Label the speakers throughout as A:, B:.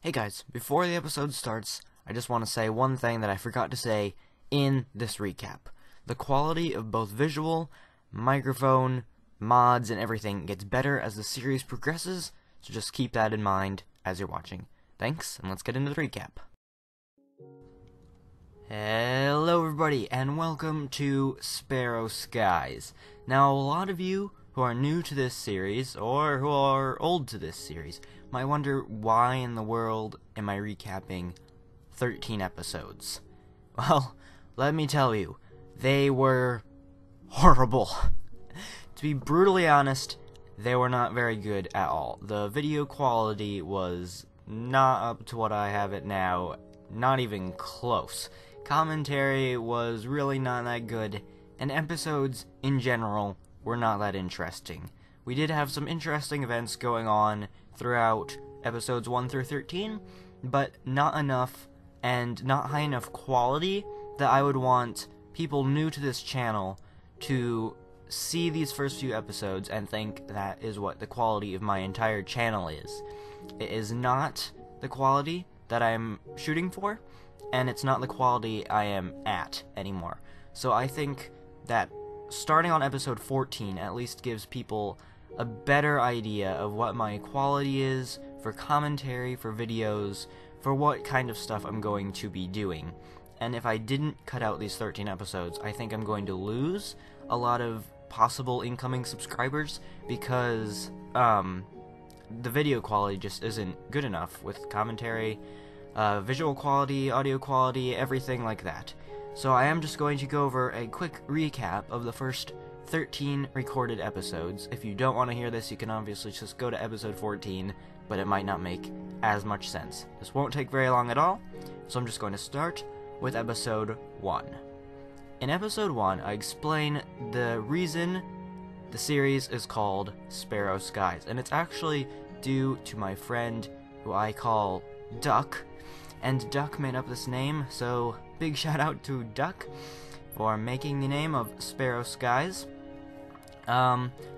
A: Hey guys, before the episode starts, I just want to say one thing that I forgot to say in this recap. The quality of both visual, microphone, mods, and everything gets better as the series progresses, so just keep that in mind as you're watching. Thanks, and let's get into the recap. Hello everybody, and welcome to SparrowSkies. Now, a lot of you who are new to this series, or who are old to this series, might wonder why in the world am I recapping 13 episodes. Well, let me tell you, they were horrible. To be brutally honest, they were not very good at all. The video quality was not up to what I have it now, not even close. Commentary was really not that good, and episodes, in general, were not that interesting. We did have some interesting events going on throughout episodes 1 through 13, but not enough and not high enough quality that I would want people new to this channel to see these first few episodes and think that is what the quality of my entire channel is. It is not the quality that I'm shooting for, and it's not the quality I am at anymore. So I think that starting on episode 14 at least gives people a better idea of what my quality is for commentary, for videos, for what kind of stuff I'm going to be doing. And if I didn't cut out these 13 episodes, I think I'm going to lose a lot of possible incoming subscribers because the video quality just isn't good enough with commentary, visual quality, audio quality, everything like that. So I am just going to go over a quick recap of the first 13 recorded episodes. If you don't want to hear this, you can obviously just go to episode 14, but it might not make as much sense. This won't take very long at all, so I'm just going to start with episode 1. In episode 1, I explain the reason the series is called SparrowSkies, and it's actually due to my friend who I call Duck, and Duck made up this name, so big shout out to Duck for making the name of SparrowSkies.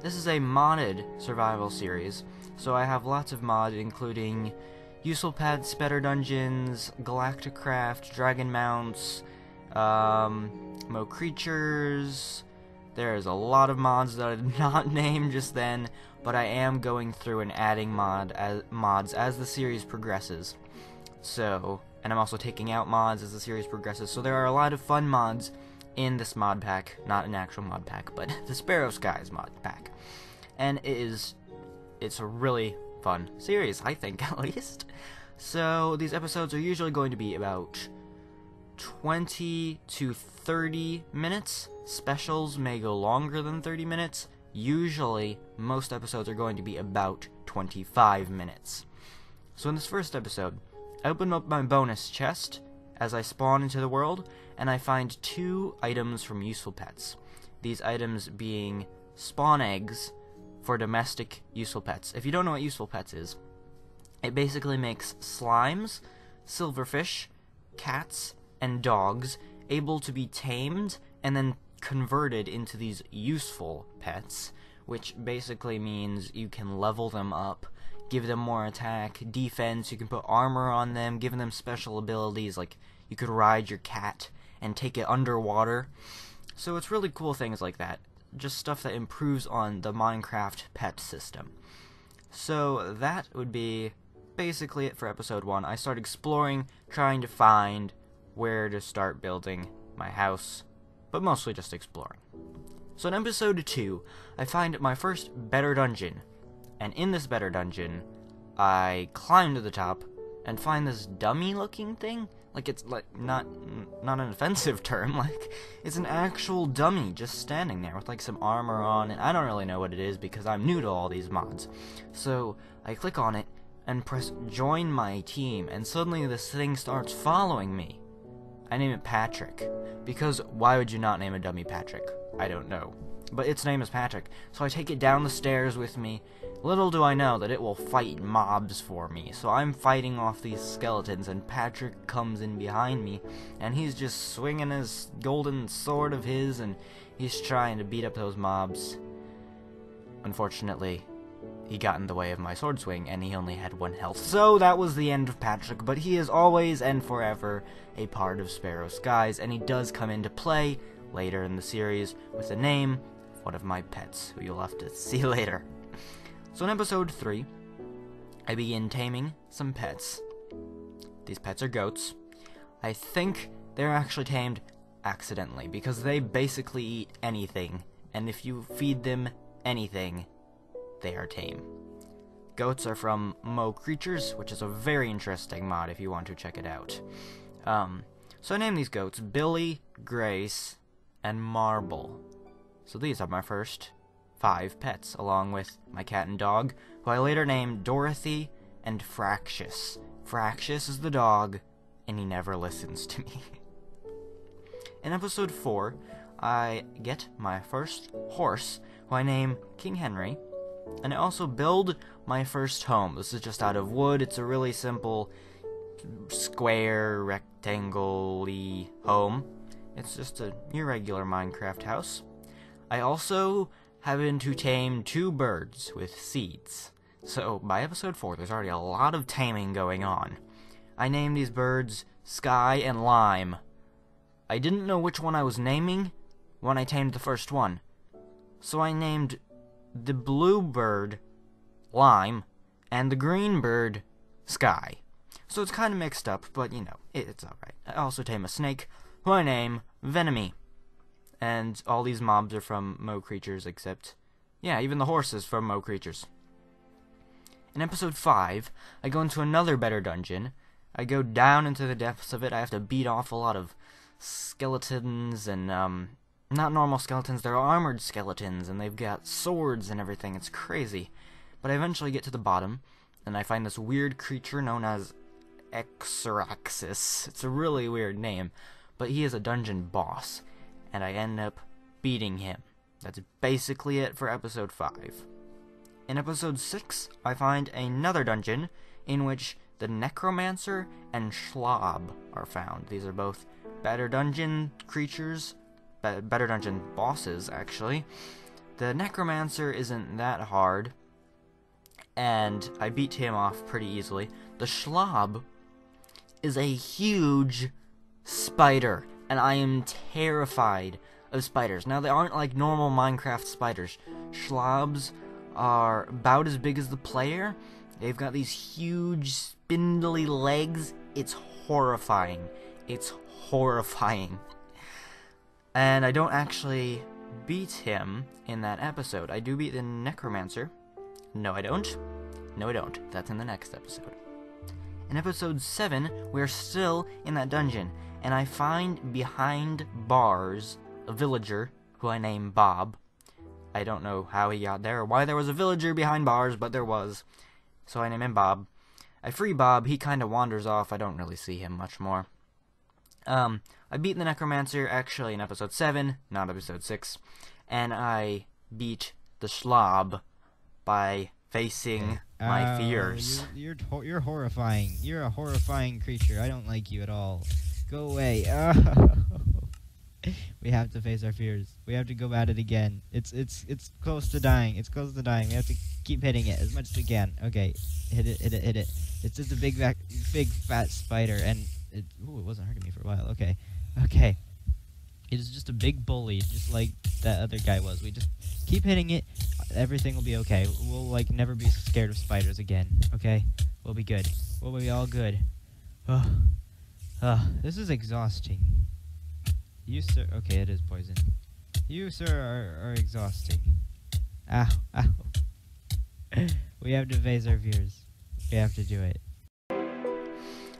A: This is a modded survival series, so I have lots of mods including useful pets, better dungeons, galacticraft, dragon mounts, mo creatures. There's a lot of mods that I did not name just then, but I am going through and adding mods as the series progresses. So, and I'm also taking out mods as the series progresses, so there are a lot of fun mods in this mod pack, not an actual mod pack, but the SparrowSkies mod pack. And it's a really fun series, I think, at least. So, these episodes are usually going to be about 20 to 30 minutes. Specials may go longer than 30 minutes. Usually, most episodes are going to be about 25 minutes. So in this first episode, I open up my bonus chest as I spawn into the world, and I find 2 items from useful pets. These items being spawn eggs for domestic useful pets. If you don't know what useful pets is, it basically makes slimes, silverfish, cats, and dogs able to be tamed and then converted into these useful pets, which basically means you can level them up, give them more attack, defense, you can put armor on them, giving them special abilities, like you could ride your cat and take it underwater. So it's really cool things like that. Just stuff that improves on the Minecraft pet system. So that would be basically it for episode 1. I start exploring, trying to find where to start building my house, but mostly just exploring. So in episode 2, I find my first better dungeon. And in this better dungeon, I climb to the top and find this dummy-looking thing. Like, it's like not an offensive term. Like, it's an actual dummy just standing there with like some armor on, and I don't really know what it is because I'm new to all these mods. So I click on it and press join my team, and suddenly this thing starts following me. I name it Patrick because why would you not name a dummy Patrick? I don't know. But its name is Patrick, so I take it down the stairs with me. Little do I know that it will fight mobs for me, so I'm fighting off these skeletons, and Patrick comes in behind me, and he's just swinging his golden sword of his, and he's trying to beat up those mobs. Unfortunately, he got in the way of my sword swing, and he only had 1 health. So that was the end of Patrick, but he is always and forever a part of SparrowSkies, and he does come into play later in the series with the name of one of my pets, who you'll have to see later. So in episode 3, I begin taming some pets. These pets are goats. I think they're actually tamed accidentally, because they basically eat anything, and if you feed them anything, they are tame. Goats are from Mo Creatures, which is a very interesting mod if you want to check it out. So I named these goats Billy, Grace, and Marble. So these are my first 5 pets, along with my cat and dog, who I later named Dorothy and Fractious. Fractious is the dog, and he never listens to me. In episode 4, I get my first horse, who I name King Henry, and I also build my first home. This is just out of wood. It's a really simple square, rectangle-y home. It's just a irregular Minecraft house. I also happen to tame 2 birds with seeds. So, by episode 4, there's already a lot of taming going on. I named these birds Sky and Lime. I didn't know which one I was naming when I tamed the first one, so I named the blue bird Lime and the green bird Sky. So it's kind of mixed up, but you know, it's alright. I also tame a snake, who I name Venomy. And all these mobs are from Mo Creatures, except, yeah, even the horse is from Mo Creatures. In episode 5, I go into another better dungeon. I go down into the depths of it. I have to beat off a lot of skeletons and, not normal skeletons, they're armored skeletons, and they've got swords and everything. It's crazy. But I eventually get to the bottom, and I find this weird creature known as Exaraxis. It's a really weird name, but he is a dungeon boss, and I end up beating him. That's basically it for episode 5. In episode 6, I find another dungeon in which the Necromancer and Schlob are found. These are both better dungeon creatures, better dungeon bosses, actually. The Necromancer isn't that hard, and I beat him off pretty easily. The Schlob is a huge spider, and I am terrified of spiders. Now, they aren't like normal Minecraft spiders. Schlobs are about as big as the player. They've got these huge, spindly legs. It's horrifying. It's horrifying. And I don't actually beat him in that episode. I do beat the Necromancer. No, I don't. No, I don't. That's in the next episode. In episode 7, we're still in that dungeon, and I find behind bars a villager who I name Bob. I don't know how he got there or why there was a villager behind bars, but there was. So I name him Bob. I free Bob. He kind of wanders off. I don't really see him much more. I beat the Necromancer actually in episode 7, not episode 6, and I beat the Schlob by facing my fears.
B: You're horrifying. You're a horrifying creature. I don't like you at all. Go away. We have to face our fears. We have to go at it again. It's close to dying. It's close to dying. We have to keep hitting it as much as we can. Okay, hit it. It's just a big fat spider, and it wasn't hurting me for a while. Okay. It is just a big bully, just like that other guy was. We just keep hitting it. Everything will be okay. We'll like never be scared of spiders again. Okay, we'll be good. We'll be all good. This is exhausting. You, sir... Okay, it is poison. You, sir, are exhausting. Ow. We have to face our fears. We have to do it.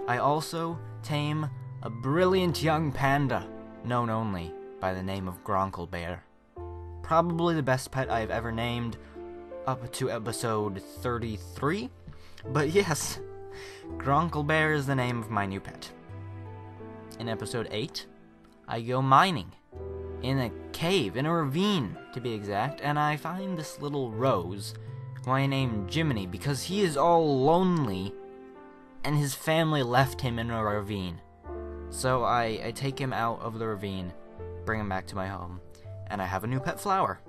A: I also tame a brilliant young panda, known only by the name of Gronkle Bear. Probably the best pet I've ever named up to episode 33. But yes, Gronkle Bear is the name of my new pet. In episode 8, I go mining in a cave, in a ravine to be exact, and I find this little Rose, who I named Jiminy because he is all lonely and his family left him in a ravine. So I take him out of the ravine, bring him back to my home, and I have a new pet flower.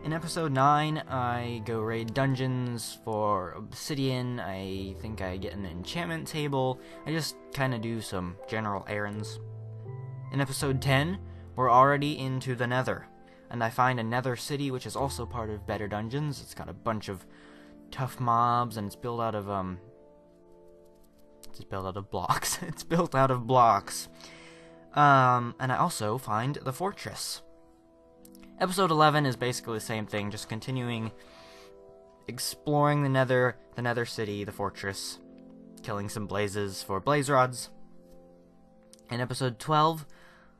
A: In episode 9, I go raid dungeons for obsidian. I think I get an enchantment table. I just kind of do some general errands. In episode 10, we're already into the Nether, and I find a Nether city, which is also part of Better Dungeons. It's got a bunch of tough mobs, and it's built out of blocks. It's built out of blocks. And I also find the fortress. Episode 11 is basically the same thing, just continuing exploring the Nether city, the fortress, killing some blazes for blaze rods. In episode 12,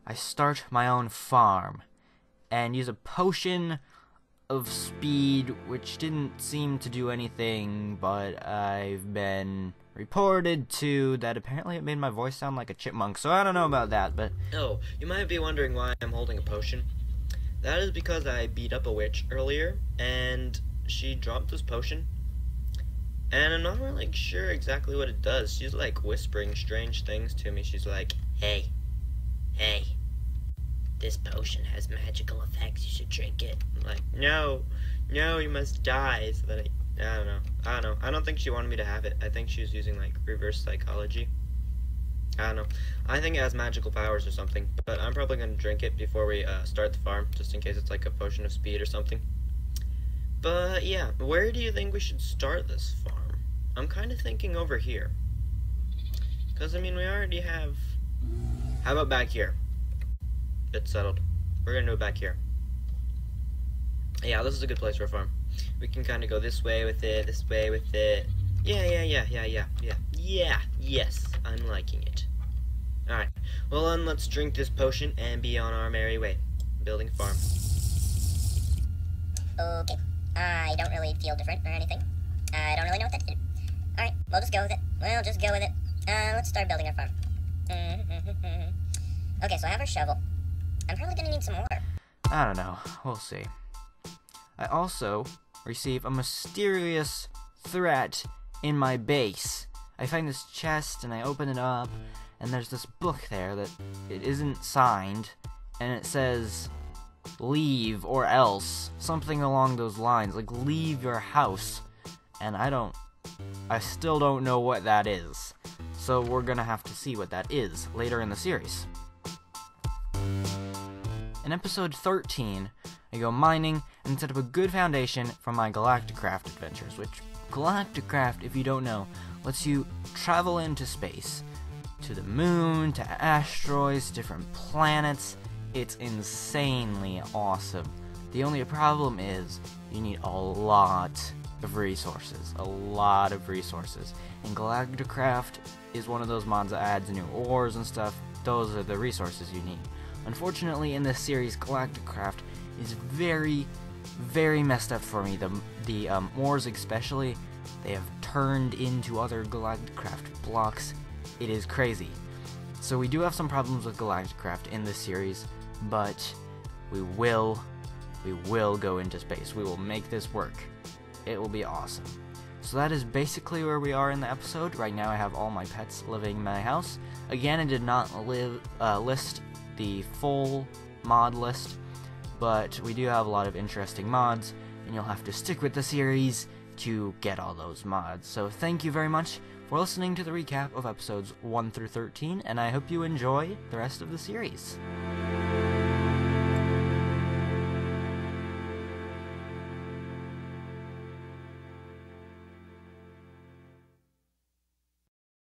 A: I start my own farm and use a potion of speed, which didn't seem to do anything, but I've been reported to that apparently it made my voice sound like a chipmunk, so I don't know about that, but...
C: Oh, you might be wondering why I'm holding a potion. That is because I beat up a witch earlier, and she dropped this potion, and I'm not really sure exactly what it does. She's like whispering strange things to me. She's like, hey, this potion has magical effects, you should drink it. I'm like, no, you must die. So then I don't know. I don't think she wanted me to have it. I think she was using like reverse psychology. I don't know. I think it has magical powers or something, but I'm probably going to drink it before we start the farm, just in case it's like a potion of speed or something. But yeah, where do you think we should start this farm? I'm kind of thinking over here. Because, I mean, we already have... How about back here? It's settled. We're going to do it back here. Yeah, this is a good place for a farm. We can kind of go this way with it, this way with it. Yeah, yes, I'm liking it. Alright, well then let's drink this potion and be on our merry way. Building a farm.
D: Okay, I don't really feel different or anything. I don't really know what that did. Alright, we'll just go with it. Let's start building our farm. Okay, so I have our shovel. I'm probably gonna need some more.
A: I don't know. We'll see. I also receive a mysterious threat in my base. I find this chest and I open it up, and there's this book there that it isn't signed, and it says leave or else, something along those lines, like leave your house, and I still don't know what that is, so we're gonna have to see what that is later in the series. In episode 13, I go mining and set up a good foundation for my Galacticraft adventures, which Galacticraft, if you don't know, lets you travel into space, to the moon, to asteroids, different planets. It's insanely awesome. The only problem is you need a lot of resources, and Galacticraft is one of those mods that adds new ores and stuff. Those are the resources you need. Unfortunately, in this series, Galacticraft is very, very messed up for me. The ores especially, they have turned into other Galacticraft blocks. It is crazy. So we do have some problems with Galacticraft in this series, but we will go into space. We will make this work. It will be awesome. So that is basically where we are in the episode. Right now I have all my pets living in my house. Again, I did not list the full mod list, but we do have a lot of interesting mods, and you'll have to stick with the series to get all those mods. So thank you very much for listening to the recap of episodes 1 through 13, and I hope you enjoy the rest of the series.